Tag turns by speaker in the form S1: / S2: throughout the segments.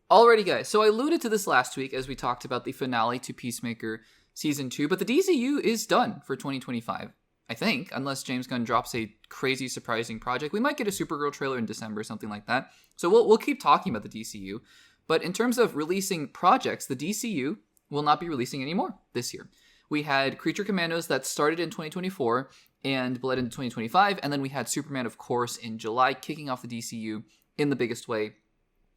S1: Alrighty, guys. So I alluded to this last week as we talked about the finale to Peacemaker Season 2, but the DCU is done for 2025, I think, unless James Gunn drops a crazy, surprising project. We might get a Supergirl trailer in December, something like that. So we'll keep talking about the DCU. But in terms of releasing projects, the DCU will not be releasing anymore this year. We had Creature Commandos that started in 2024 and bled into 2025, and then we had Superman, of course, in July, kicking off the DCU in the biggest way.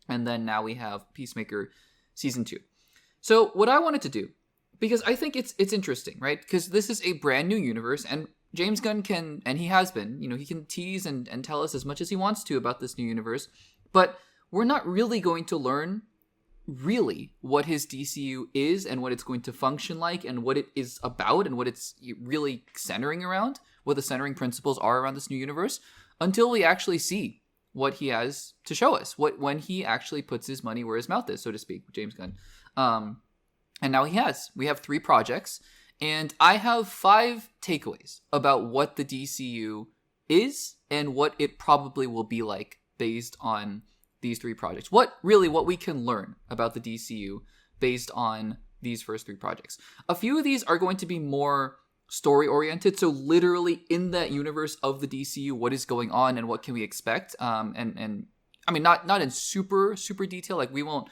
S1: And then now we have Peacemaker Season 2. So what I wanted to do, because I think it's interesting, right? Because this is a brand new universe, and James Gunn can, and he has been, he can tease and tell us as much as he wants to about this new universe, but we're not really going to learn really what his DCU is and what it's going to function like and what it is about and what it's really centering around, what the centering principles are around this new universe, until we actually see what he has to show us, when he actually puts his money where his mouth is, so to speak, James Gunn. And now he has. We have 3 projects, and I have 5 takeaways about what the DCU is and what it probably will be like based on these 3 projects. What we can learn about the DCU based on these first 3 projects. A few of these are going to be more story oriented, so literally in that universe of the DCU, what is going on and what can we expect, and I mean not in super detail, like we won't,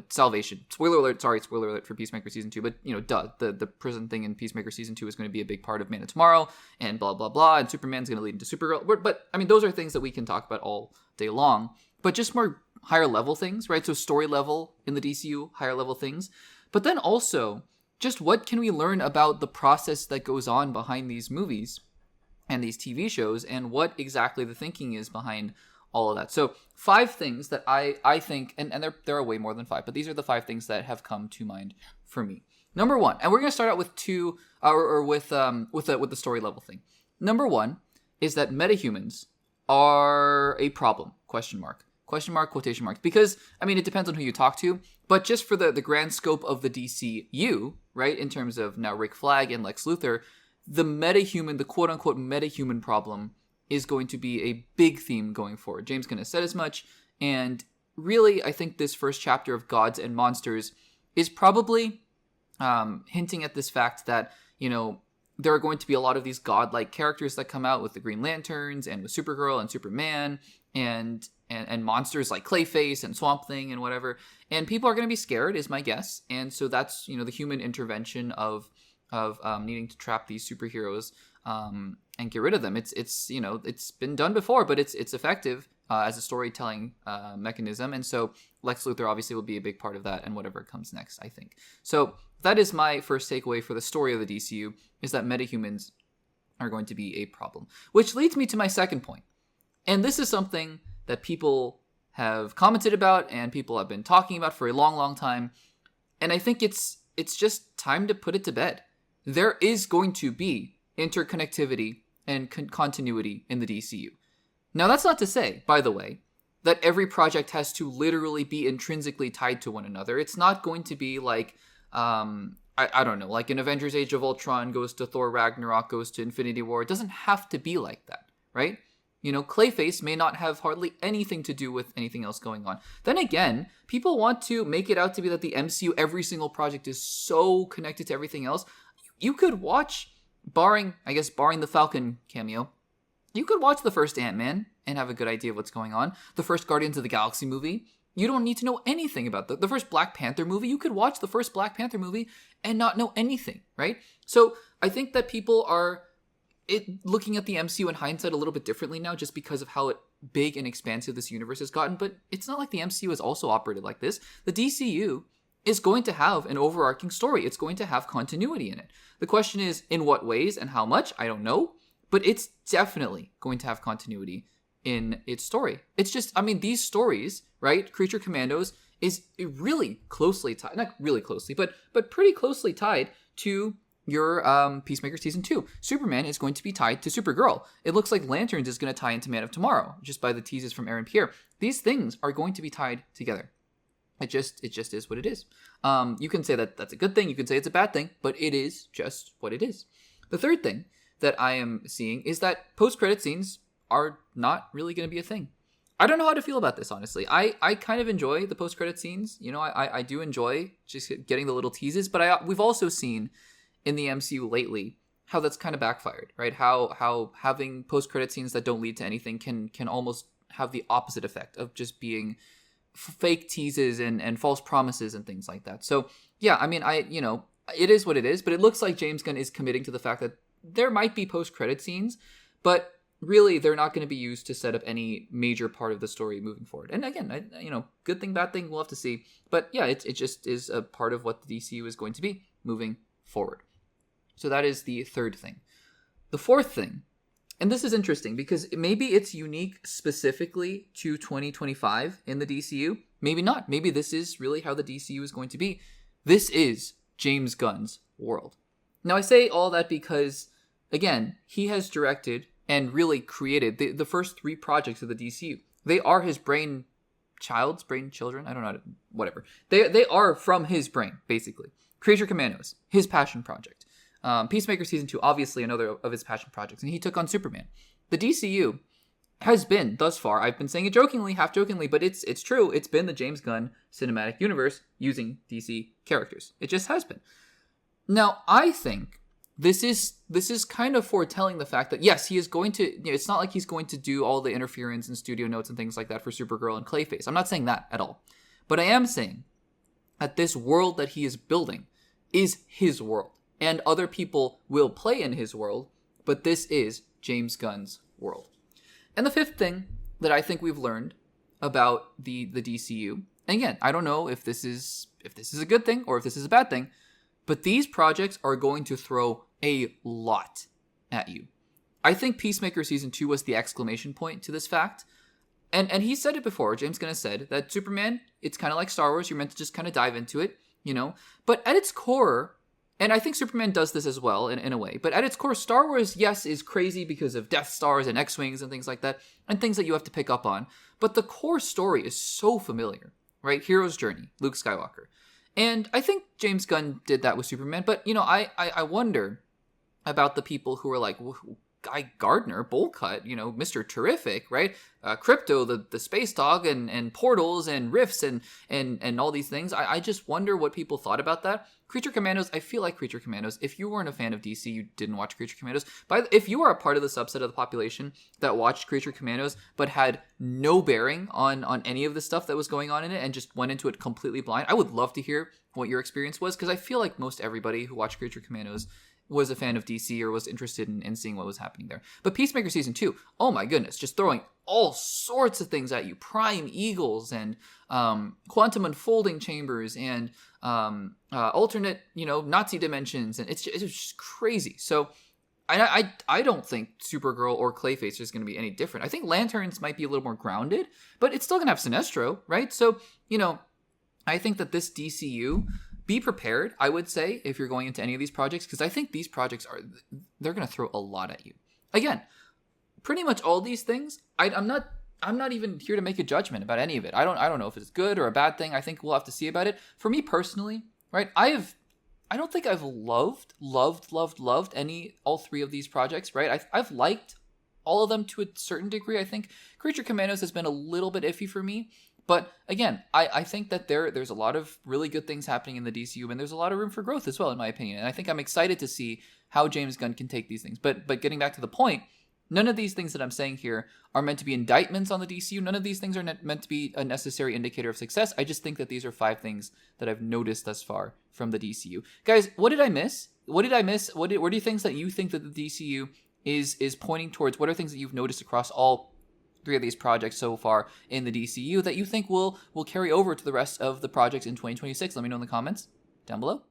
S1: salvation, spoiler alert for Peacemaker Season 2, but the prison thing in Peacemaker Season 2 is going to be a big part of Man of Tomorrow, and blah blah blah, and Superman's going to lead into Supergirl, but I mean those are things that we can talk about all day long, but just more higher level things, right? So story level in the DCU, higher level things, but then also just what can we learn about the process that goes on behind these movies and these TV shows, and what exactly the thinking is behind all of that. So 5 things that I think, and there are way more than 5, but these are the 5 things that have come to mind for me. Number 1, and we're going to start out with 2, with the story level thing. Number 1 is that metahumans are a problem, question mark, quotation marks, because, I mean, it depends on who you talk to, but just for the grand scope of the DCU, right, in terms of now Rick Flag and Lex Luthor, the metahuman, the quote-unquote metahuman problem is going to be a big theme going forward. James Gunn has said as much, and really, I think this first chapter of Gods and Monsters is probably hinting at this fact that, there are going to be a lot of these godlike characters that come out with the Green Lanterns and with Supergirl and Superman and monsters like Clayface and Swamp Thing and whatever. And people are going to be scared, is my guess. And so that's, the human intervention of needing to trap these superheroes and get rid of them. It's been done before, but it's effective as a storytelling mechanism. And so Lex Luthor obviously will be a big part of that and whatever comes next, I think. So that is my first takeaway for the story of the DCU, is that metahumans are going to be a problem. Which leads me to my second point. And this is something that people have commented about and people have been talking about for a long, long time. And I think it's just time to put it to bed. There is going to be interconnectivity and continuity in the DCU. Now, that's not to say, by the way, that every project has to literally be intrinsically tied to one another. It's not going to be like, I don't know, like in Avengers Age of Ultron goes to Thor Ragnarok, goes to Infinity War. It doesn't have to be like that, right? Clayface may not have hardly anything to do with anything else going on. Then again, people want to make it out to be that the MCU, every single project is so connected to everything else. You could watch, barring the Falcon cameo, you could watch the first Ant-Man and have a good idea of what's going on. The first Guardians of the Galaxy movie, you don't need to know anything about the first Black Panther movie. You could watch the first Black Panther movie and not know anything, right? So I think that people are looking at the MCU in hindsight a little bit differently now, just because of how big and expansive this universe has gotten. But it's not like the MCU has also operated like this. The DCU is going to have an overarching story. It's going to have continuity in it. The question is, in what ways and how much? I don't know. But it's definitely going to have continuity in its story. It's just, I mean, these stories, right? Creature Commandos is really closely tied, not really closely, but pretty closely tied to your Peacemaker Season 2. Superman is going to be tied to Supergirl. It looks like Lanterns is going to tie into Man of Tomorrow, just by the teases from Aaron Pierre. These things are going to be tied together. It just is what it is. You can say that that's a good thing, you can say it's a bad thing, but it is just what it is. The third thing that I am seeing is that post-credit scenes are not really going to be a thing. I don't know how to feel about this, honestly. I kind of enjoy the post-credit scenes. You know, I do enjoy just getting the little teases, but we've also seen in the MCU lately how that's kind of backfired, right? How having post-credit scenes that don't lead to anything can almost have the opposite effect of just being fake teases and false promises and things like that. So, yeah, I mean, it is what it is, but it looks like James Gunn is committing to the fact that there might be post-credit scenes, but really, they're not going to be used to set up any major part of the story moving forward. And again, good thing, bad thing, we'll have to see. But yeah, it just is a part of what the DCU is going to be moving forward. So that is the third thing. The fourth thing, and this is interesting because maybe it's unique specifically to 2025 in the DCU. Maybe not. Maybe this is really how the DCU is going to be. This is James Gunn's world. Now, I say all that because, again, he has directed and really created the first 3 projects of the DCU. They are his brainchildren. I don't know, whatever. They are from his brain, basically. Creature Commandos, his passion project. Peacemaker Season 2, obviously another of his passion projects. And he took on Superman. The DCU has been, thus far, I've been saying it jokingly, half jokingly, but it's true. It's been the James Gunn cinematic universe using DC characters. It just has been. Now, I think this is kind of foretelling the fact that, yes, he is going to, it's not like he's going to do all the interference and studio notes and things like that for Supergirl and Clayface. I'm not saying that at all. But I am saying that this world that he is building is his world. And other people will play in his world, but this is James Gunn's world. And the fifth thing that I think we've learned about the DCU, and again, I don't know if this is a good thing or if this is a bad thing, but these projects are going to throw a lot at you. I think Peacemaker Season 2 was the exclamation point to this fact. And he said it before, James Gunn has said, that Superman, it's kind of like Star Wars, you're meant to just kind of dive into it, But at its core, and I think Superman does this as well in a way, but at its core, Star Wars, yes, is crazy because of Death Stars and X-Wings and things like that, and things that you have to pick up on. But the core story is so familiar, right? Hero's journey, Luke Skywalker. And I think James Gunn did that with Superman, but, I wonder about the people who are like, Guy Gardner, Bowl Cut, Mr. Terrific, right? Crypto, the space dog, and portals and rifts and all these things. I just wonder what people thought about that. Creature Commandos, I feel like Creature Commandos, if you weren't a fan of DC, you didn't watch Creature Commandos. But if you are a part of the subset of the population that watched Creature Commandos but had no bearing on any of the stuff that was going on in it and just went into it completely blind, I would love to hear what your experience was, because I feel like most everybody who watched Creature Commandos was a fan of DC or was interested in seeing what was happening there. But Peacemaker Season 2, oh my goodness, just throwing all sorts of things at you. Prime Eagles and quantum unfolding chambers and alternate, Nazi dimensions. And it's just crazy. So I don't think Supergirl or Clayface is going to be any different. I think Lanterns might be a little more grounded, but it's still going to have Sinestro, right? So, I think that this DCU... Be prepared, I would say, if you're going into any of these projects, because I think these projects they're going to throw a lot at you. Again, pretty much all these things, I'm not even here to make a judgment about any of it. I don't know if it's good or a bad thing. I think we'll have to see about it. For me personally, right, I don't think I've loved all 3 of these projects, right? I've liked all of them to a certain degree. I think Creature Commandos has been a little bit iffy for me. But again, I think that there's a lot of really good things happening in the DCU, and there's a lot of room for growth as well, in my opinion. And I think I'm excited to see how James Gunn can take these things. But getting back to the point, none of these things that I'm saying here are meant to be indictments on the DCU. None of these things are meant to be a necessary indicator of success. I just think that these are 5 things that I've noticed thus far from the DCU. Guys, what did I miss? What are things that you think that the DCU is pointing towards? What are things that you've noticed across all 3 of these projects so far in the DCU that you think will carry over to the rest of the projects in 2026? Let me know in the comments down below.